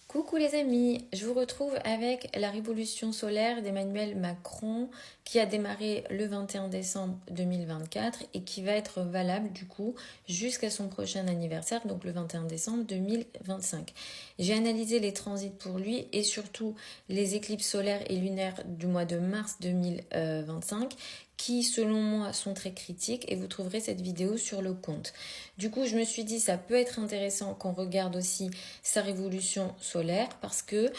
Coucou les amis, je vous retrouve avec la révolution solaire d'Emmanuel Macron qui a démarré le 21 décembre 2024 et qui va être valable du coup jusqu'à son prochain anniversaire, donc le 21 décembre 2025. J'ai analysé les transits pour lui et surtout les éclipses solaires et lunaires du mois de mars 2025 qui selon moi sont très critiques et vous trouverez cette vidéo sur le compte. Du coup, je me suis dit ça peut être intéressant qu'on regarde aussi sa révolution solaire parce que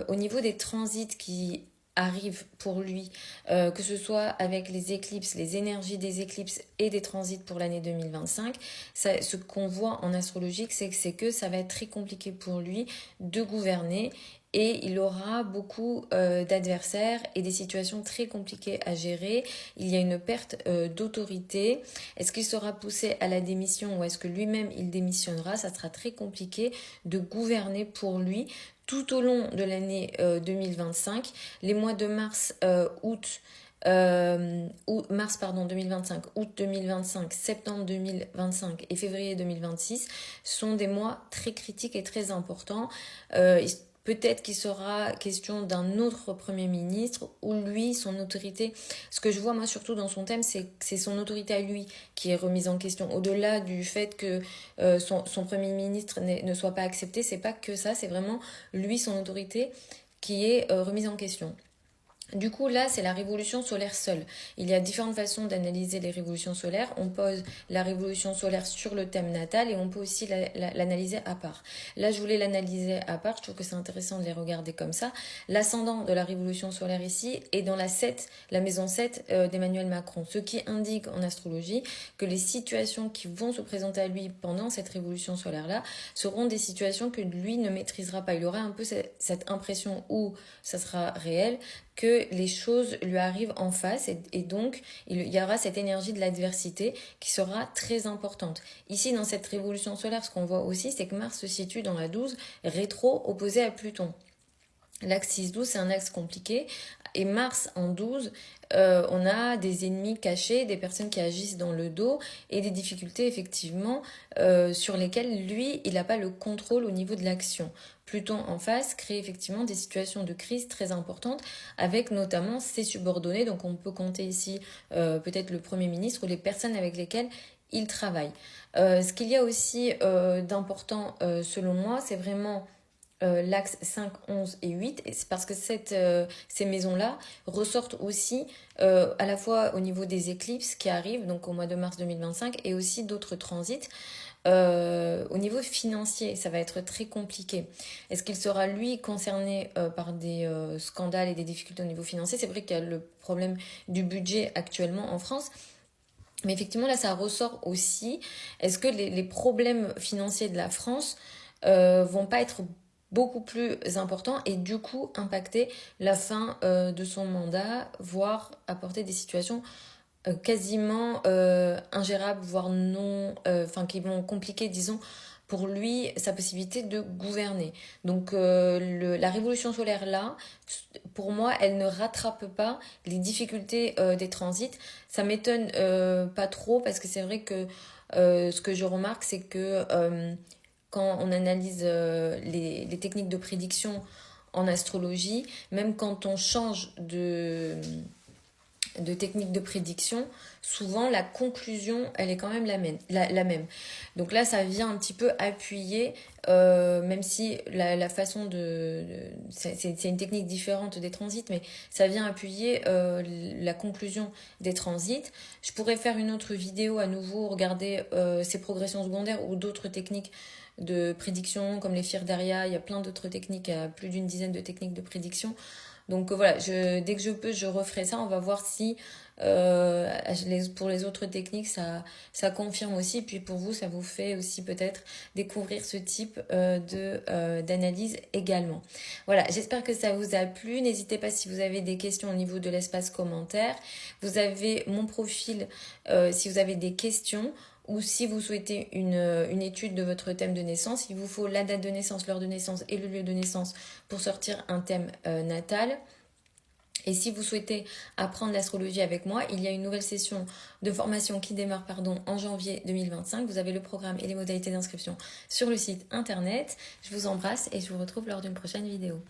au niveau des transits qui arrivent pour lui, que ce soit avec les éclipses, les énergies des éclipses et des transits pour l'année 2025, ce qu'on voit en astrologie, c'est que ça va être très compliqué pour lui de gouverner et il aura beaucoup d'adversaires et des situations très compliquées à gérer. Il y a une perte d'autorité. Est-ce qu'il sera poussé à la démission ou est-ce que lui-même il démissionnera? Ça sera très compliqué de gouverner pour lui tout au long de l'année 2025. Les mois de mars, mars 2025, août 2025, septembre 2025 et février 2026 sont des mois très critiques et très importants. Peut-être qu'il sera question d'un autre Premier ministre où lui, son autorité, ce que je vois moi surtout dans son thème, c'est son autorité à lui qui est remise en question. Au-delà du fait que son Premier ministre ne soit pas accepté, c'est pas que ça, c'est vraiment lui, son autorité qui est remise en question. Du coup, là, c'est la révolution solaire seule. Il y a différentes façons d'analyser les révolutions solaires. On pose la révolution solaire sur le thème natal et on peut aussi l'analyser à part. Là, je voulais l'analyser à part. Je trouve que c'est intéressant de les regarder comme ça. L'ascendant de la révolution solaire ici est dans la maison 7 d'Emmanuel Macron. Ce qui indique en astrologie que les situations qui vont se présenter à lui pendant cette révolution solaire-là seront des situations que lui ne maîtrisera pas. Il aura un peu cette impression où ça sera réel, que les choses lui arrivent en face et donc il y aura cette énergie de l'adversité qui sera très importante. Ici, dans cette révolution solaire, ce qu'on voit aussi, c'est que Mars se situe dans la 12, rétro opposé à Pluton. L'axe 6-12, c'est un axe compliqué. Et Mars en 12, on a des ennemis cachés, des personnes qui agissent dans le dos et des difficultés effectivement sur lesquelles lui, il n'a pas le contrôle au niveau de l'action. Pluton en face crée effectivement des situations de crise très importantes avec notamment ses subordonnés. Donc on peut compter ici peut-être le Premier ministre ou les personnes avec lesquelles il travaille. Ce qu'il y a aussi d'important selon moi, c'est vraiment l'axe 5, 11 et 8, et c'est parce que ces maisons-là ressortent aussi à la fois au niveau des éclipses qui arrivent, donc au mois de mars 2025, et aussi d'autres transits. Au niveau financier, ça va être très compliqué. Est-ce qu'il sera, lui, concerné par des scandales et des difficultés au niveau financier? C'est vrai qu'il y a le problème du budget actuellement en France, mais effectivement, là, ça ressort aussi. Est-ce que les problèmes financiers de la France vont pas être beaucoup plus importants et du coup impacter la fin de son mandat, voire apporter des situations quasiment ingérables, voire non, enfin qui vont compliquer, disons, pour lui, sa possibilité de gouverner. Donc la révolution solaire là, pour moi, elle ne rattrape pas les difficultés des transits. Ça m'étonne pas trop parce que c'est vrai que ce que je remarque, c'est que quand on analyse les techniques de prédiction en astrologie, même quand on change de technique de prédiction, souvent la conclusion, elle est quand même la même. Donc là, ça vient un petit peu appuyer, même si la façon c'est une technique différente des transits, mais ça vient appuyer la conclusion des transits. Je pourrais faire une autre vidéo à nouveau, regarder ces progressions secondaires ou d'autres techniques de prédiction, comme les Firdaria, il y a plein d'autres techniques, il y a plus d'une dizaine de techniques de prédiction. Donc voilà, dès que je peux, je referai ça. On va voir si pour les autres techniques, ça confirme aussi. Puis pour vous, ça vous fait aussi peut-être découvrir ce type d'analyse également. Voilà, j'espère que ça vous a plu. N'hésitez pas si vous avez des questions au niveau de l'espace commentaire. Vous avez mon profil si vous avez des questions ou si vous souhaitez une étude de votre thème de naissance. Il vous faut la date de naissance, l'heure de naissance et le lieu de naissance pour sortir un thème natal. Et si vous souhaitez apprendre l'astrologie avec moi, il y a une nouvelle session de formation qui démarre en janvier 2025. Vous avez le programme et les modalités d'inscription sur le site internet. Je vous embrasse et je vous retrouve lors d'une prochaine vidéo.